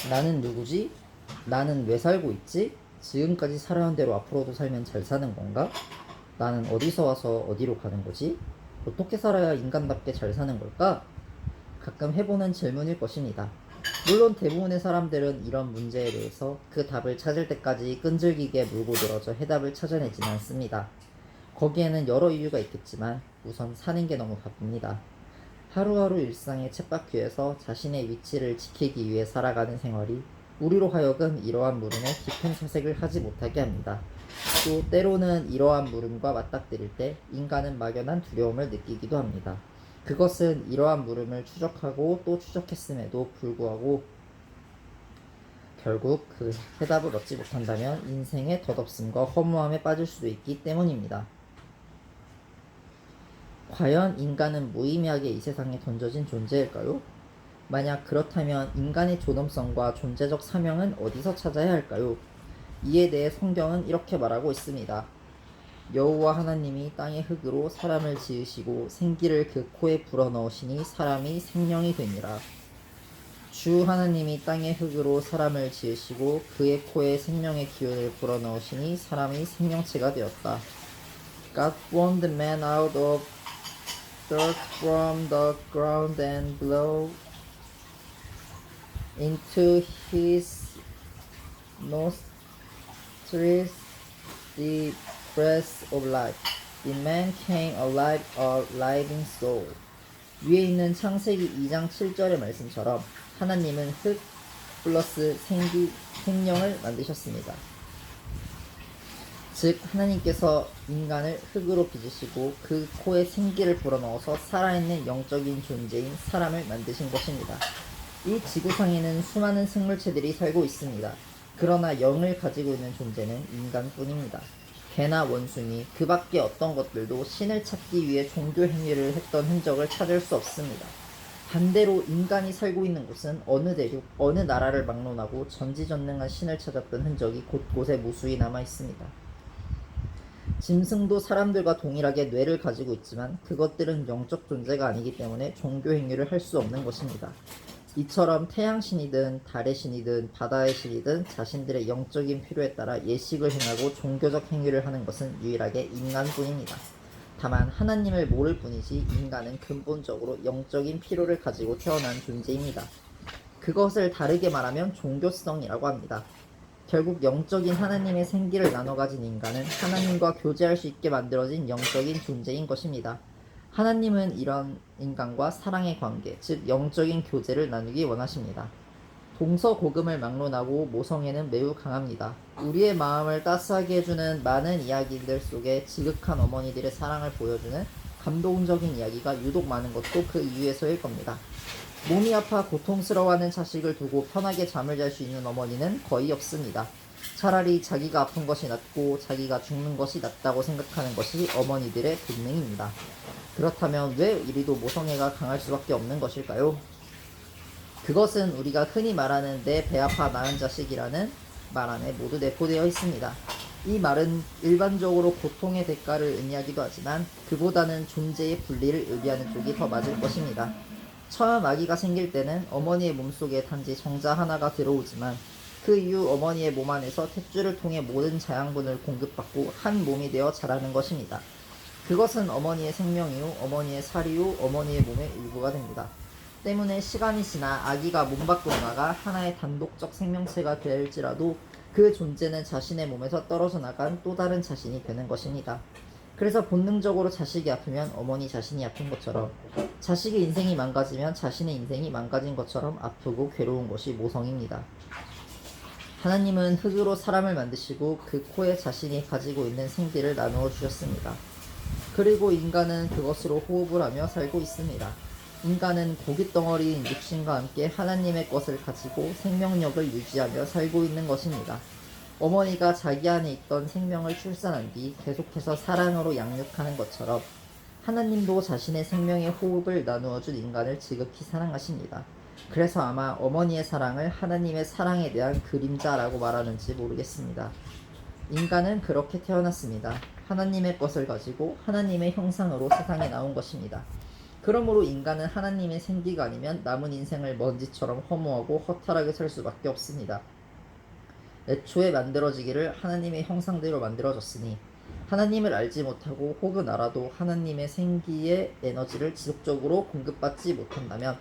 나는 누구지? 나는 왜 살고 있지? 지금까지 살아온 대로 앞으로도 살면 잘 사는 건가? 나는 어디서 와서 어디로 가는 거지? 어떻게 살아야 인간답게 잘 사는 걸까? 가끔 해보는 질문일 것입니다. 물론 대부분의 사람들은 이런 문제에 대해서 그 답을 찾을 때까지 끈질기게 물고 늘어져 해답을 찾아내지는 않습니다. 거기에는 여러 이유가 있겠지만 우선 사는 게 너무 바쁩니다. 하루하루 일상의 쳇바퀴에서 자신의 위치를 지키기 위해 살아가는 생활이 우리로 하여금 이러한 물음에 깊은 사색을 하지 못하게 합니다. 또 때로는 이러한 물음과 맞닥뜨릴 때 인간은 막연한 두려움을 느끼기도 합니다. 그것은 이러한 물음을 추적하고 또 추적했음에도 불구하고 결국 그 해답을 얻지 못한다면 인생의 덧없음과 허무함에 빠질 수도 있기 때문입니다. 과연 인간은 무의미하게 이 세상에 던져진 존재일까요? 만약 그렇다면 인간의 존엄성과 존재적 사명은 어디서 찾아야 할까요? 이에 대해 성경은 이렇게 말하고 있습니다. 여호와 하나님이 땅의 흙으로 사람을 지으시고 생기를 그 코에 불어넣으시니 사람이 생명이 되니라. 주 하나님이 땅의 흙으로 사람을 지으시고 그의 코에 생명의 기운을 불어넣으시니 사람이 생명체가 되었다. God formed man out of dirt from the ground and blew into his nostrils the breath of life. The man came alive, a living soul. 위에 있는 창세기 2장 7절의 말씀처럼 하나님은 흙 플러스 생명을 만드셨습니다. 즉 하나님께서 인간을 흙으로 빚으시고 그 코에 생기를 불어넣어서 살아있는 영적인 존재인 사람을 만드신 것입니다. 이 지구상에는 수많은 생물체들이 살고 있습니다. 그러나 영을 가지고 있는 존재는 인간뿐입니다. 개나 원숭이, 그 밖의 어떤 것들도 신을 찾기 위해 종교 행위를 했던 흔적을 찾을 수 없습니다. 반대로 인간이 살고 있는 곳은 어느 대륙, 어느 나라를 막론하고 전지전능한 신을 찾았던 흔적이 곳곳에 무수히 남아 있습니다. 짐승도 사람들과 동일하게 뇌를 가지고 있지만 그것들은 영적 존재가 아니기 때문에 종교 행위를 할 수 없는 것입니다. 이처럼 태양신이든 달의 신이든 바다의 신이든 자신들의 영적인 필요에 따라 예식을 행하고 종교적 행위를 하는 것은 유일하게 인간뿐입니다. 다만 하나님을 모를 뿐이지 인간은 근본적으로 영적인 필요를 가지고 태어난 존재입니다. 그것을 다르게 말하면 종교성이라고 합니다. 결국 영적인 하나님의 생기를 나눠 가진 인간은 하나님과 교제할 수 있게 만들어진 영적인 존재인 것입니다. 하나님은 이런 인간과 사랑의 관계, 즉 영적인 교제를 나누기 원하십니다. 동서고금을 막론하고 모성애는 매우 강합니다. 우리의 마음을 따스하게 해주는 많은 이야기들 속에 지극한 어머니들의 사랑을 보여주는 감동적인 이야기가 유독 많은 것도 그 이유에서일 겁니다. 몸이 아파 고통스러워하는 자식을 두고 편하게 잠을 잘 수 있는 어머니는 거의 없습니다. 차라리 자기가 아픈 것이 낫고 자기가 죽는 것이 낫다고 생각하는 것이 어머니들의 본능입니다. 그렇다면 왜 이리도 모성애가 강할 수밖에 없는 것일까요? 그것은 우리가 흔히 말하는 내 배 아파 낳은 자식이라는 말 안에 모두 내포되어 있습니다. 이 말은 일반적으로 고통의 대가를 의미하기도 하지만 그보다는 존재의 분리를 의미하는 쪽이 더 맞을 것입니다. 처음 아기가 생길 때는 어머니의 몸속에 단지 정자 하나가 들어오지만 그 이후 어머니의 몸 안에서 탯줄을 통해 모든 자양분을 공급받고 한 몸이 되어 자라는 것입니다. 그것은 어머니의 생명이요, 어머니의 살이요, 어머니의 몸의 일부가 됩니다. 때문에 시간이 지나 아기가 몸 밖으로 나가 하나의 단독적 생명체가 될지라도 그 존재는 자신의 몸에서 떨어져 나간 또 다른 자신이 되는 것입니다. 그래서 본능적으로 자식이 아프면 어머니 자신이 아픈 것처럼 자식의 인생이 망가지면 자신의 인생이 망가진 것처럼 아프고 괴로운 것이 모성입니다. 하나님은 흙으로 사람을 만드시고 그 코에 자신이 가지고 있는 생기를 나누어 주셨습니다. 그리고 인간은 그것으로 호흡을 하며 살고 있습니다. 인간은 고깃덩어리인 육신과 함께 하나님의 것을 가지고 생명력을 유지하며 살고 있는 것입니다. 어머니가 자기 안에 있던 생명을 출산한 뒤 계속해서 사랑으로 양육하는 것처럼 하나님도 자신의 생명의 호흡을 나누어 준 인간을 지극히 사랑하십니다. 그래서 아마 어머니의 사랑을 하나님의 사랑에 대한 그림자라고 말하는지 모르겠습니다. 인간은 그렇게 태어났습니다. 하나님의 것을 가지고 하나님의 형상으로 세상에 나온 것입니다. 그러므로 인간은 하나님의 생기가 아니면 남은 인생을 먼지처럼 허무하고 허탈하게 살 수밖에 없습니다. 애초에 만들어지기를 하나님의 형상대로 만들어졌으니 하나님을 알지 못하고 혹은 알아도 하나님의 생기의 에너지를 지속적으로 공급받지 못한다면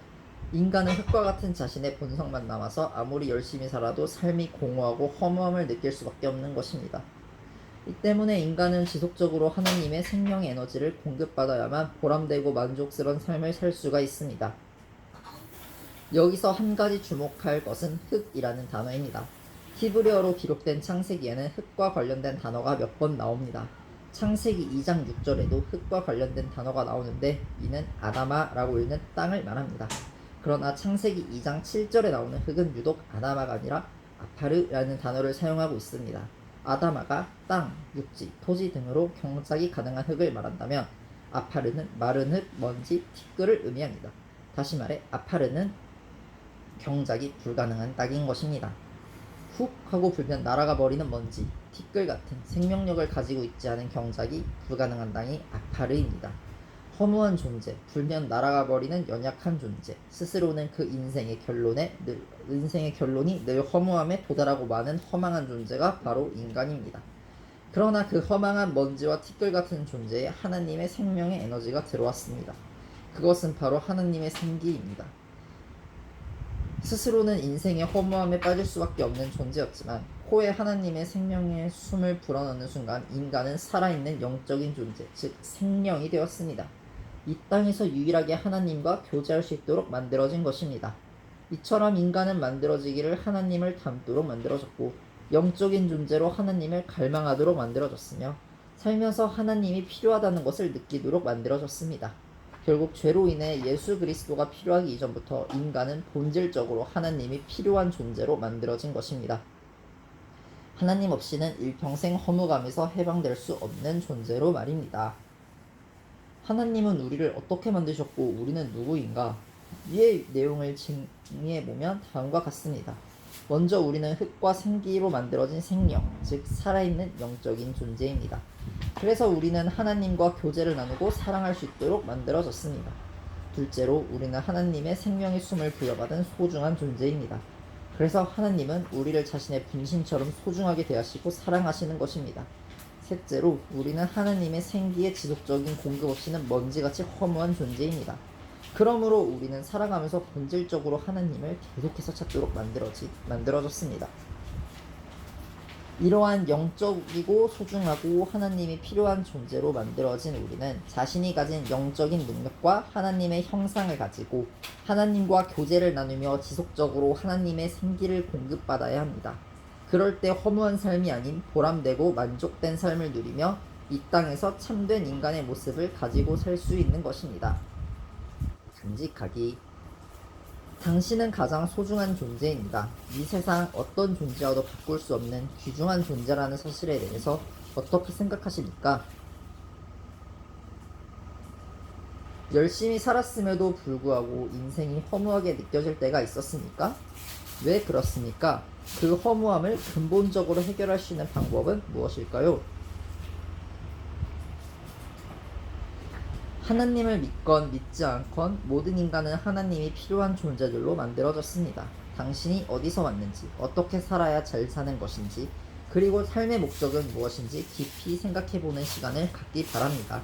인간은 흙과 같은 자신의 본성만 남아서 아무리 열심히 살아도 삶이 공허하고 허무함을 느낄 수밖에 없는 것입니다. 이 때문에 인간은 지속적으로 하나님의 생명의 에너지를 공급받아야만 보람되고 만족스러운 삶을 살 수가 있습니다. 여기서 한 가지 주목할 것은 흙이라는 단어입니다. 히브리어로 기록된 창세기에는 흙과 관련된 단어가 몇 번 나옵니다. 창세기 2장 6절에도 흙과 관련된 단어가 나오는데 이는 아다마라고 읽는 땅을 말합니다. 그러나 창세기 2장 7절에 나오는 흙은 유독 아다마가 아니라 아파르라는 단어를 사용하고 있습니다. 아다마가 땅, 육지, 토지 등으로 경작이 가능한 흙을 말한다면 아파르는 마른 흙, 먼지, 티끌을 의미합니다. 다시 말해 아파르는 경작이 불가능한 땅인 것입니다. 훅 하고 불면 날아가 버리는 먼지, 티끌 같은 생명력을 가지고 있지 않은 경작이 불가능한 땅이 아파르입니다. 허무한 존재, 불면 날아가 버리는 연약한 존재, 스스로는 그 인생의 결론이 늘 허무함에 도달하고 마는 허망한 존재가 바로 인간입니다. 그러나 그 허망한 먼지와 티끌 같은 존재에 하나님의 생명의 에너지가 들어왔습니다. 그것은 바로 하나님의 생기입니다. 스스로는 인생의 허무함에 빠질 수밖에 없는 존재였지만 코에 하나님의 생명의 숨을 불어넣는 순간 인간은 살아있는 영적인 존재, 즉 생명이 되었습니다. 이 땅에서 유일하게 하나님과 교제할 수 있도록 만들어진 것입니다. 이처럼 인간은 만들어지기를 하나님을 닮도록 만들어졌고 영적인 존재로 하나님을 갈망하도록 만들어졌으며 살면서 하나님이 필요하다는 것을 느끼도록 만들어졌습니다. 결국 죄로 인해 예수 그리스도가 필요하기 이전부터 인간은 본질적으로 하나님이 필요한 존재로 만들어진 것입니다. 하나님 없이는 일평생 허무감에서 해방될 수 없는 존재로 말입니다. 하나님은 우리를 어떻게 만드셨고 우리는 누구인가? 위의 내용을 정리해보면 다음과 같습니다. 먼저 우리는 흙과 생기로 만들어진 생명, 즉 살아있는 영적인 존재입니다. 그래서 우리는 하나님과 교제를 나누고 사랑할 수 있도록 만들어졌습니다. 둘째로 우리는 하나님의 생명의 숨을 부여받은 소중한 존재입니다. 그래서 하나님은 우리를 자신의 분신처럼 소중하게 대하시고 사랑하시는 것입니다. 셋째로 우리는 하나님의 생기에 지속적인 공급 없이는 먼지같이 허무한 존재입니다. 그러므로 우리는 살아가면서 본질적으로 하나님을 계속해서 찾도록 만들어졌습니다. 이러한 영적이고 소중하고 하나님이 필요한 존재로 만들어진 우리는 자신이 가진 영적인 능력과 하나님의 형상을 가지고 하나님과 교제를 나누며 지속적으로 하나님의 생기를 공급받아야 합니다. 그럴 때 허무한 삶이 아닌 보람되고 만족된 삶을 누리며 이 땅에서 참된 인간의 모습을 가지고 살 수 있는 것입니다. 간직하기. 당신은 가장 소중한 존재입니다. 이 세상 어떤 존재와도 바꿀 수 없는 귀중한 존재라는 사실에 대해서 어떻게 생각하십니까? 열심히 살았음에도 불구하고 인생이 허무하게 느껴질 때가 있었습니까? 왜 그렇습니까? 그 허무함을 근본적으로 해결할 수 있는 방법은 무엇일까요? 하나님을 믿건 믿지 않건 모든 인간은 하나님이 필요한 존재들로 만들어졌습니다. 당신이 어디서 왔는지, 어떻게 살아야 잘 사는 것인지, 그리고 삶의 목적은 무엇인지 깊이 생각해보는 시간을 갖기 바랍니다.